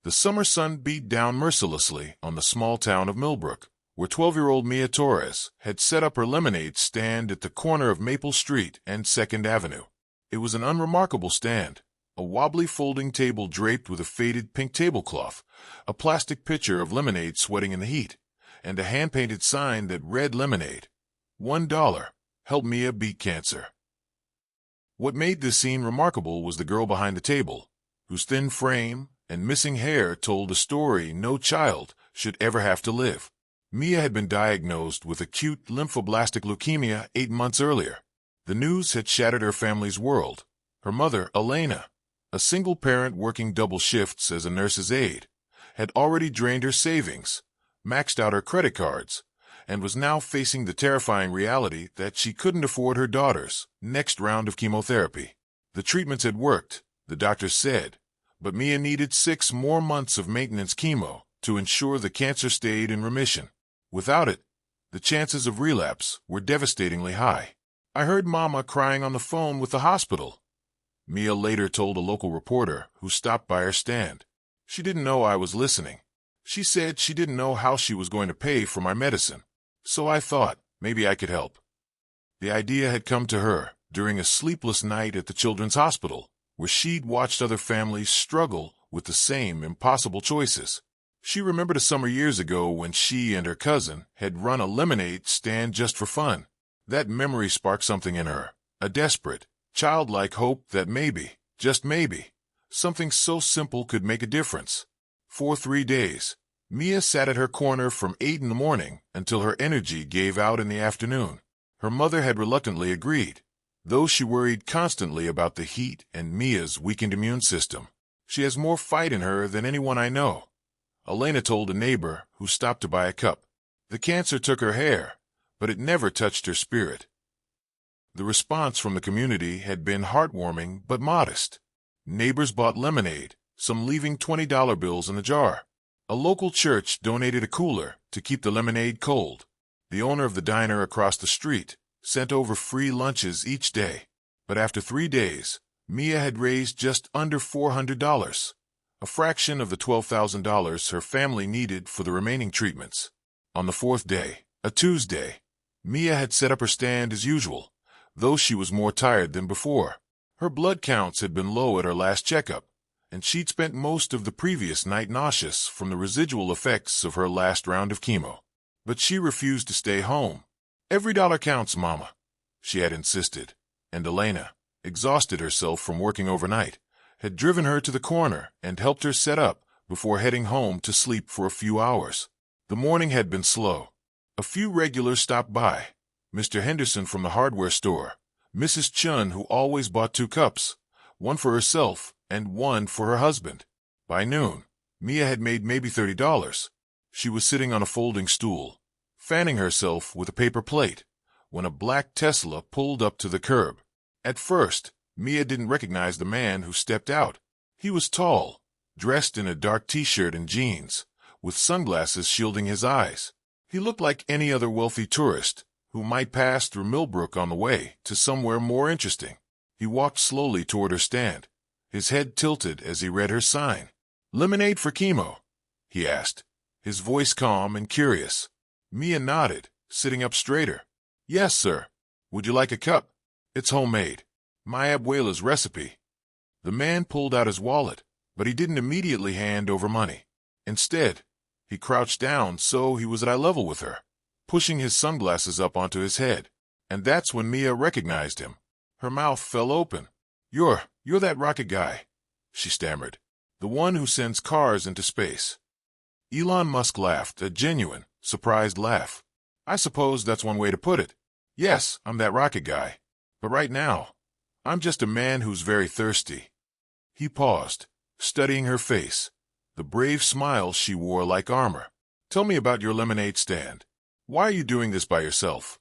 The summer sun beat down mercilessly on the small town of Millbrook, where 12-year-old Mia Torres had set up her lemonade stand at the corner of Maple Street and 2nd Avenue. It was an unremarkable stand, a wobbly folding table draped with a faded pink tablecloth, a plastic pitcher of lemonade sweating in the heat, and a hand-painted sign that read lemonade. $1. Help Mia beat cancer. What made this scene remarkable was the girl behind the table, whose thin frame and missing hair told a story no child should ever have to live. Mia had been diagnosed with acute lymphoblastic leukemia 8 months earlier. The news had shattered her family's world. Her mother, Elena, a single parent working double shifts as a nurse's aide, had already drained her savings, maxed out her credit cards, and was now facing the terrifying reality that she couldn't afford her daughter's next round of chemotherapy. The treatments had worked, the doctors said, but Mia needed 6 more months of maintenance chemo to ensure the cancer stayed in remission. Without it, the chances of relapse were devastatingly high. I heard Mama crying on the phone with the hospital, Mia later told a local reporter who stopped by her stand. She didn't know I was listening. She said she didn't know how she was going to pay for my medicine, so I thought maybe I could help. The idea had come to her during a sleepless night at the Children's Hospital, where she'd watched other families struggle with the same impossible choices. She remembered a summer years ago when she and her cousin had run a lemonade stand just for fun. That memory sparked something in her, a desperate, childlike hope that maybe, just maybe, something so simple could make a difference. For 3 days, Mia sat at her corner from 8 in the morning until her energy gave out in the afternoon. Her mother had reluctantly agreed, though she worried constantly about the heat and Mia's weakened immune system. She has more fight in her than anyone I know, Elena told a neighbor who stopped to buy a cup. The cancer took her hair, but it never touched her spirit. The response from the community had been heartwarming but modest. Neighbors bought lemonade, some leaving $20 bills in the jar. A local church donated a cooler to keep the lemonade cold. The owner of the diner across the street sent over free lunches each day. But after 3 days, Mia had raised just under $400, a fraction of the $12,000 her family needed for the remaining treatments. On the 4th day, a Tuesday, Mia had set up her stand as usual, though she was more tired than before. Her blood counts had been low at her last checkup, and she'd spent most of the previous night nauseous from the residual effects of her last round of chemo. But she refused to stay home. "Every dollar counts, Mama," she had insisted, and Elena, exhausted herself from working overnight, had driven her to the corner and helped her set up before heading home to sleep for a few hours. The morning had been slow. A few regulars stopped by. Mr. Henderson from the hardware store, Mrs. Chun, who always bought 2 cups, one for herself and one for her husband. By noon, Mia had made maybe $30. She was sitting on a folding stool, fanning herself with a paper plate, when a black Tesla pulled up to the curb. At first, Mia didn't recognize the man who stepped out. He was tall, dressed in a dark t-shirt and jeans, with sunglasses shielding his eyes. He looked like any other wealthy tourist who might pass through Millbrook on the way to somewhere more interesting. He walked slowly toward her stand, his head tilted as he read her sign. "Lemonade for chemo?" he asked, his voice calm and curious. Mia nodded, sitting up straighter. "Yes, sir. Would you like a cup? It's homemade. My abuela's recipe." The man pulled out his wallet, but he didn't immediately hand over money. Instead, he crouched down so he was at eye level with her, pushing his sunglasses up onto his head. And that's when Mia recognized him. Her mouth fell open. You're that rocket guy," she stammered. "The one who sends cars into space." Elon Musk laughed, a genuine, surprised laugh. "I suppose that's one way to put it. Yes, I'm that rocket guy. But right now, I'm just a man who's very thirsty." He paused, studying her face, the brave smile she wore like armor. "Tell me about your lemonade stand. Why are you doing this by yourself?"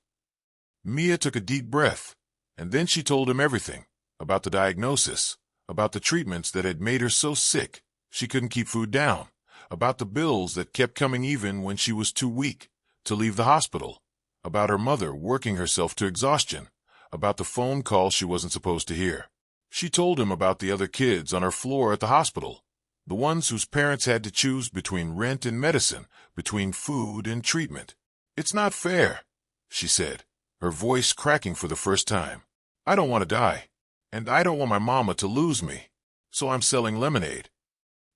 Mia took a deep breath, and then she told him everything, about the diagnosis, about the treatments that had made her so sick she couldn't keep food down, about the bills that kept coming even when she was too weak to leave the hospital, about her mother working herself to exhaustion, about the phone call she wasn't supposed to hear. She told him about the other kids on her floor at the hospital, the ones whose parents had to choose between rent and medicine, between food and treatment. "It's not fair," she said, her voice cracking for the first time. "I don't want to die, and I don't want my mama to lose me, so I'm selling lemonade."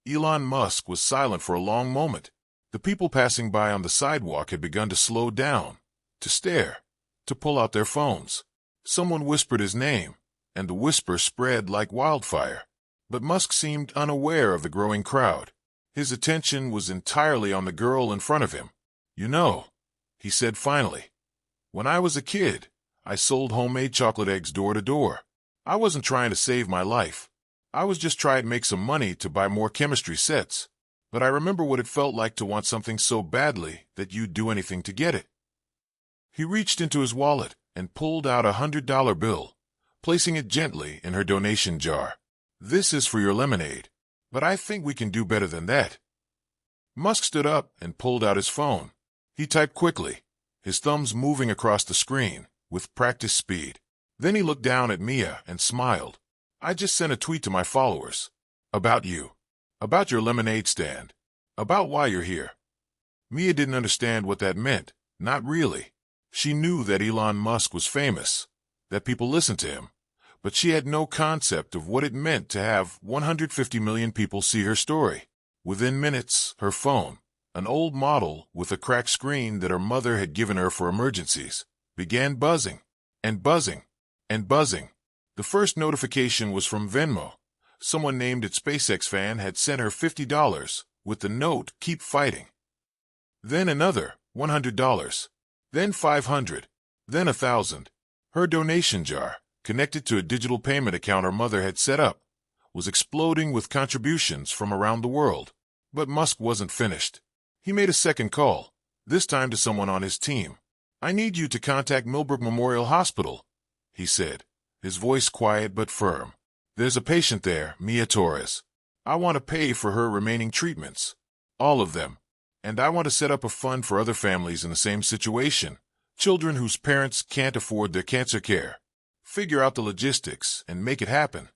Elon Musk was silent for a long moment. The people passing by on the sidewalk had begun to slow down, to stare, to pull out their phones. Someone whispered his name, and the whisper spread like wildfire. But Musk seemed unaware of the growing crowd. His attention was entirely on the girl in front of him. "You know," he said finally, "when I was a kid, I sold homemade chocolate eggs door to door. I wasn't trying to save my life. I was just trying to make some money to buy more chemistry sets. But I remember what it felt like to want something so badly that you'd do anything to get it." He reached into his wallet and pulled out $100 bill, placing it gently in her donation jar. "This is for your lemonade, but I think we can do better than that." Musk stood up and pulled out his phone. He typed quickly, his thumbs moving across the screen with practiced speed. Then he looked down at Mia and smiled. "I just sent a tweet to my followers. About you. About your lemonade stand. About why you're here." Mia didn't understand what that meant. Not really. She knew that Elon Musk was famous, that people listened to him, but she had no concept of what it meant to have 150 million people see her story. Within minutes, her phone, an old model with a cracked screen that her mother had given her for emergencies, began buzzing, and buzzing, and buzzing. The first notification was from Venmo. Someone named it SpaceX fan had sent her $50 with the note, "Keep fighting." Then another, $100. Then 500. Then 1,000. Her donation jar, connected to a digital payment account her mother had set up, was exploding with contributions from around the world. But Musk wasn't finished. He made a second call, this time to someone on his team. "I need you to contact Millbrook Memorial Hospital," he said, his voice quiet but firm. "There's a patient there, Mia Torres. I want to pay for her remaining treatments. All of them. And I want to set up a fund for other families in the same situation, children whose parents can't afford their cancer care. Figure out the logistics and make it happen."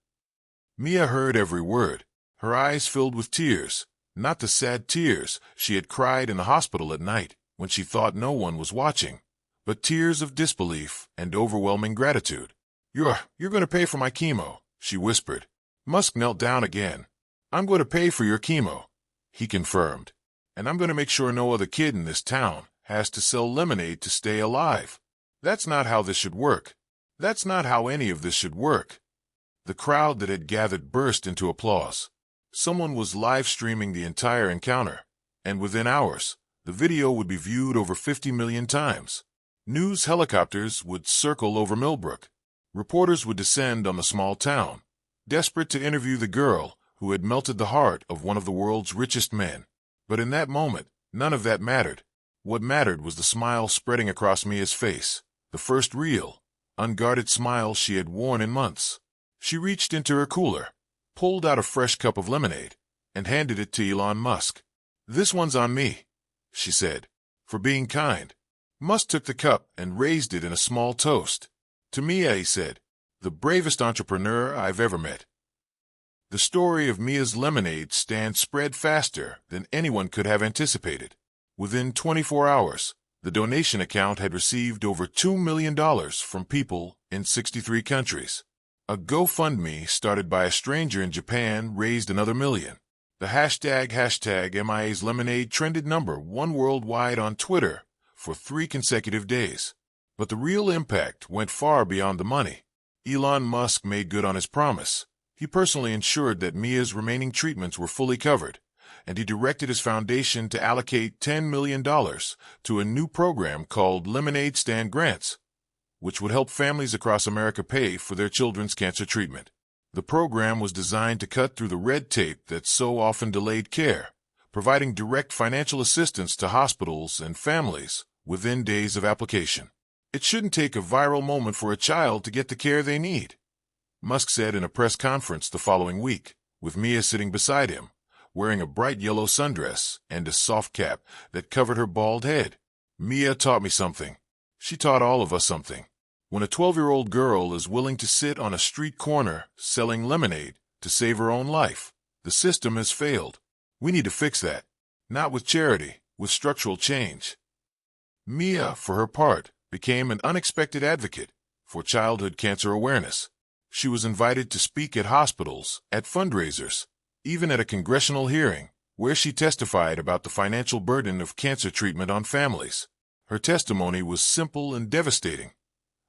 Mia heard every word. Her eyes filled with tears, not the sad tears she had cried in the hospital at night when she thought no one was watching, but tears of disbelief and overwhelming gratitude. You're going to pay for my chemo," she whispered. Musk knelt down again. "I'm going to pay for your chemo," he confirmed. "And I'm going to make sure no other kid in this town has to sell lemonade to stay alive. That's not how this should work. That's not how any of this should work." The crowd that had gathered burst into applause. Someone was live-streaming the entire encounter, and within hours, the video would be viewed over 50 million times. News helicopters would circle over Millbrook. Reporters would descend on the small town, desperate to interview the girl who had melted the heart of one of the world's richest men. But in that moment, none of that mattered. What mattered was the smile spreading across Mia's face, the first real, unguarded smile she had worn in months. She reached into her cooler, pulled out a fresh cup of lemonade, and handed it to Elon Musk. "This one's on me," she said, "for being kind." Musk took the cup and raised it in a small toast. "To Mia," he said, "the bravest entrepreneur I've ever met." The story of Mia's lemonade stand spread faster than anyone could have anticipated. Within 24 hours, the donation account had received over $2 million from people in 63 countries. A GoFundMe started by a stranger in Japan raised another million. The hashtag MIA's Lemonade trended #1 worldwide on Twitter for 3 consecutive days. But the real impact went far beyond the money. Elon Musk made good on his promise. He personally ensured that Mia's remaining treatments were fully covered, and he directed his foundation to allocate $10 million to a new program called Lemonade Stand Grants, which would help families across America pay for their children's cancer treatment. The program was designed to cut through the red tape that so often delayed care, providing direct financial assistance to hospitals and families within days of application. "It shouldn't take a viral moment for a child to get the care they need," Musk said in a press conference the following week, with Mia sitting beside him, wearing a bright yellow sundress and a soft cap that covered her bald head. "Mia taught me something. She taught all of us something. When a 12-year-old girl is willing to sit on a street corner selling lemonade to save her own life, The system has failed. We need to fix that. Not with charity, with structural change. Mia, for her part, became an unexpected advocate for childhood cancer awareness. She was invited to speak at hospitals, at fundraisers, even at a congressional hearing, where she testified about the financial burden of cancer treatment on families. Her testimony was simple and devastating.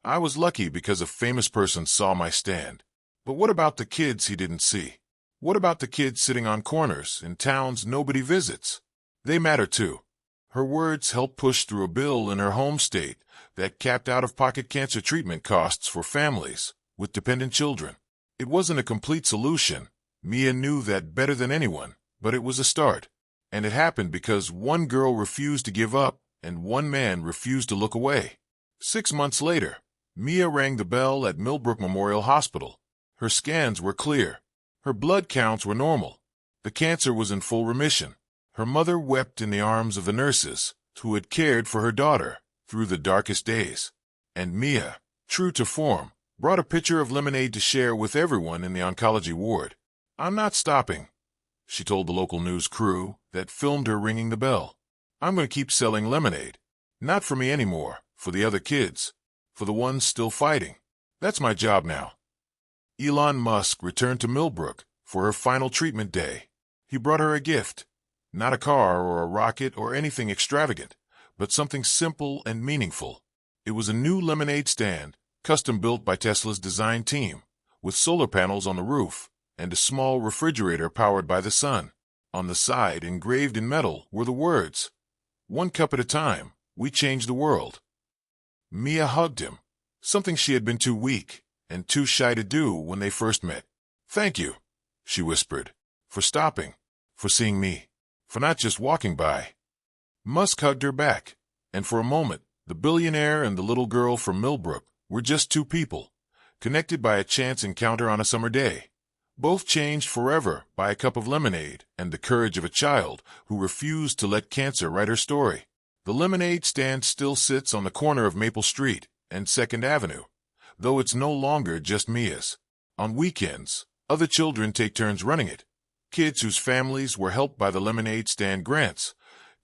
I was lucky because a famous person saw my stand. But what about the kids he didn't see? What about the kids sitting on corners in towns nobody visits? They matter too. Her words helped push through a bill in her home state that capped out-of-pocket cancer treatment costs for families with dependent children. It wasn't a complete solution. Mia knew that better than anyone, but it was a start. And it happened because one girl refused to give up and one man refused to look away. 6 months later, Mia rang the bell at Millbrook Memorial Hospital. Her scans were clear. Her blood counts were normal. The cancer was in full remission. Her mother wept in the arms of the nurses who had cared for her daughter through the darkest days. And Mia, true to form, brought a pitcher of lemonade to share with everyone in the oncology ward. "I'm not stopping," she told the local news crew that filmed her ringing the bell. "I'm going to keep selling lemonade. Not for me anymore, for the other kids, for the ones still fighting. That's my job now." Elon Musk returned to Millbrook for her final treatment day. He brought her a gift. Not a car or a rocket or anything extravagant, but something simple and meaningful. It was a new lemonade stand, custom-built by Tesla's design team, with solar panels on the roof and a small refrigerator powered by the sun. On the side, engraved in metal, were the words, "One cup at a time, we change the world." Mia hugged him, something she had been too weak and too shy to do when they first met. "Thank you," she whispered, "for stopping, for seeing me, for not just walking by." Musk hugged her back, and for a moment, the billionaire and the little girl from Millbrook were just two people, connected by a chance encounter on a summer day. Both changed forever by a cup of lemonade and the courage of a child who refused to let cancer write her story. The lemonade stand still sits on the corner of Maple Street and 2nd Avenue, though it's no longer just Mia's. On weekends, other children take turns running it. Kids whose families were helped by the lemonade stand grants.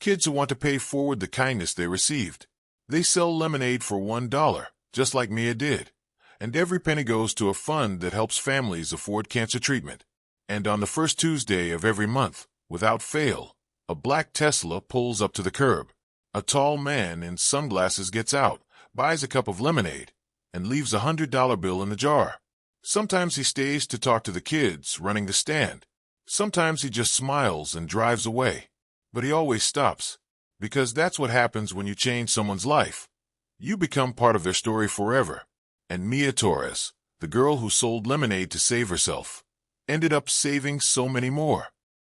Kids who want to pay forward the kindness they received. They sell lemonade for $1, just like Mia did. And every penny goes to a fund that helps families afford cancer treatment. And on the first Tuesday of every month, without fail, a black Tesla pulls up to the curb. A tall man in sunglasses gets out, buys a cup of lemonade, and leaves a $100 bill in the jar. Sometimes he stays to talk to the kids running the stand. Sometimes he just smiles and drives away. But he always stops, because that's what happens when you change someone's life. You become part of their story forever. And Mia Torres, the girl who sold lemonade to save herself, ended up saving so many more.